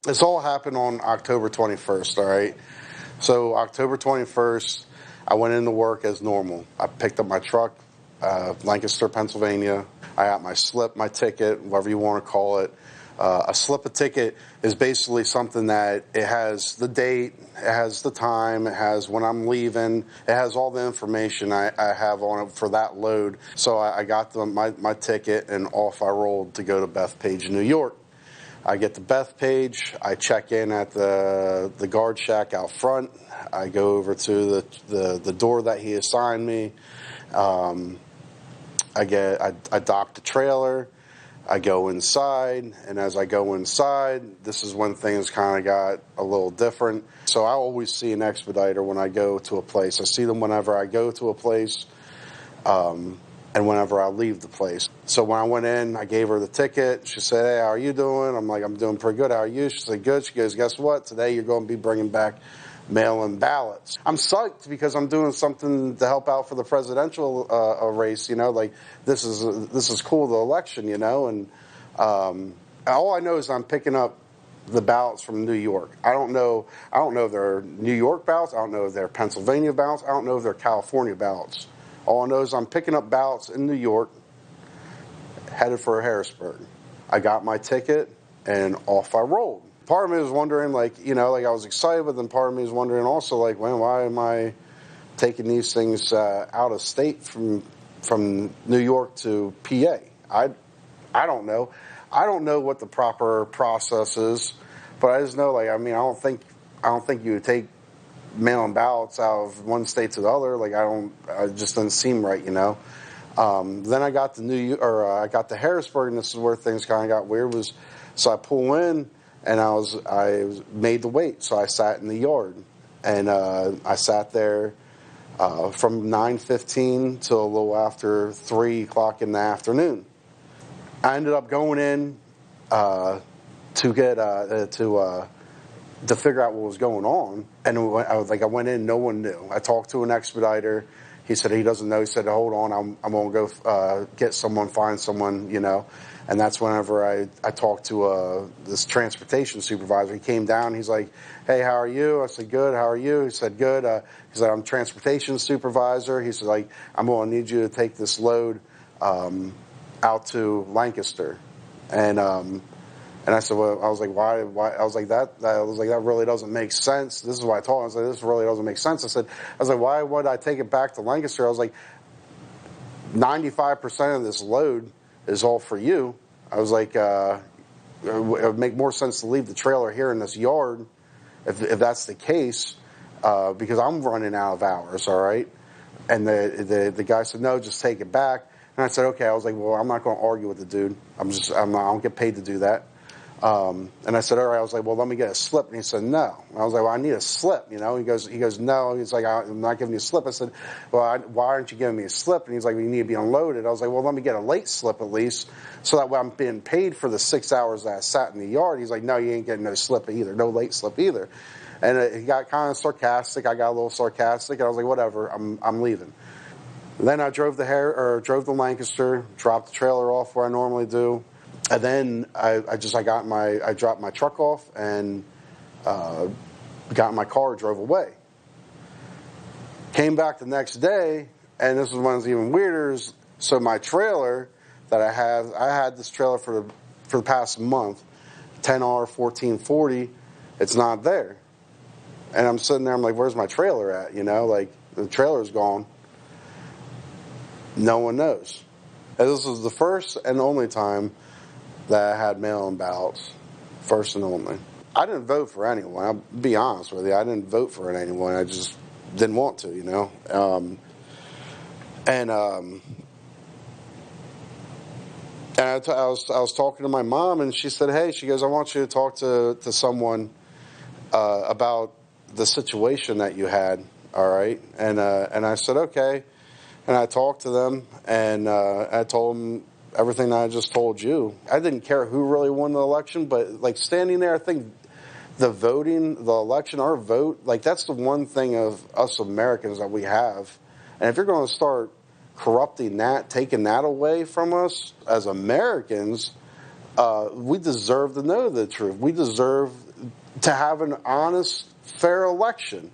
This all happened on October 21st, all right? So October 21st, I went into work as normal. I picked up my truck, Lancaster, Pennsylvania. I got my slip, my ticket, whatever you want to call it. A slip of ticket is basically something that it has the date, it has the time, it has when I'm leaving, it has all the information I have on it for that load. So I got my ticket, and off I rolled to go to Bethpage, New York. I get to Bethpage, I check in at the guard shack out front. I go over to the door that he assigned me. I dock the trailer. I go inside, and as I go inside, this is when things kind of got a little different. So I always see an expediter when I go to a place. I see them whenever I go to a place, and whenever I leave the place. So when I went in, I gave her the ticket. She said, "Hey, how are you doing?" I'm like, "I'm doing pretty good. How are you?" She said, "Good." She goes, "Guess what? Today you're going to be bringing back mail-in ballots." I'm psyched because I'm doing something to help out for the presidential race. You know, like this is cool, the election. You know, and all I know is I'm picking up the ballots from New York. I don't know if they're New York ballots. I don't know if they're Pennsylvania ballots. I don't know if they're California ballots. All I know is I'm picking up ballots in New York, headed for Harrisburg. I got my ticket, and off I rolled. Part of me was wondering, like I was excited, but then part of me was wondering also, like, well, why am I taking these things out of state from New York to PA? I don't know. I don't know what the proper process is, but I just know, I don't think you would take mail-in ballots out of one state to the other. It just doesn't seem right, you know. Then I got I got to Harrisburg, and this is where things kind of got weird. So I pull in, and I made the wait. So I sat in the yard, and I sat there from 9:15 till a little after 3 o'clock in the afternoon. I ended up going in to get to figure out what was going on. And I went in, no one knew. I talked to an expediter. He said he doesn't know. He said, "Hold on, I'm going to go get someone, find someone, you know." And that's whenever I talked to this transportation supervisor. He came down. He's like, "Hey, how are you?" I said, "Good. How are you?" He said, "Good." He said, "I'm transportation supervisor." He said, "I'm going to need you to take this load out to Lancaster." And I said, well, I was like, why? I was like, that really doesn't make sense. This is what I told him. I was like, this really doesn't make sense. I was like, why would I take it back to Lancaster? I was like, 95% of this load is all for you. I was like, it would make more sense to leave the trailer here in this yard if that's the case, because I'm running out of hours, all right? And the guy said, no, just take it back. And I said, okay. I was like, well, I'm not going to argue with the dude. I don't get paid to do that. And I said, all right. I was like, well, let me get a slip. And he said, no. And I was like, well, I need a slip. You know, he goes, no. He's like, I'm not giving you a slip. I said, well, why aren't you giving me a slip? And he's like, well, you need to be unloaded. I was like, well, let me get a late slip at least, so that way I'm being paid for the 6 hours that I sat in the yard. He's like, no, you ain't getting no slip either, no late slip either. And he got kind of sarcastic. I got a little sarcastic. And I was like, whatever, I'm leaving. Then I drove to Lancaster, dropped the trailer off where I normally do. And then I dropped my truck off and got in my car, drove away. Came back the next day, and this is when it's even weirder. So my trailer that I had this trailer for the past month, 10R 1440. It's not there, and I'm sitting there. I'm like, where's my trailer at? You know, like the trailer's gone. No one knows. And this was the first and only time that I had mail-in ballots, first and only. I didn't vote for anyone. I'll be honest with you. I didn't vote for anyone. I just didn't want to, you know. And I was talking to my mom, and she said, hey, she goes, I want you to talk to someone about the situation that you had, all right? And I said, okay. And I talked to them, and I told them everything that I just told you. I didn't care who really won the election, but, like, standing there, I think the election, our vote, like, that's the one thing of us Americans that we have. And if you're going to start corrupting that, taking that away from us as Americans, we deserve to know the truth. We deserve to have an honest, fair election.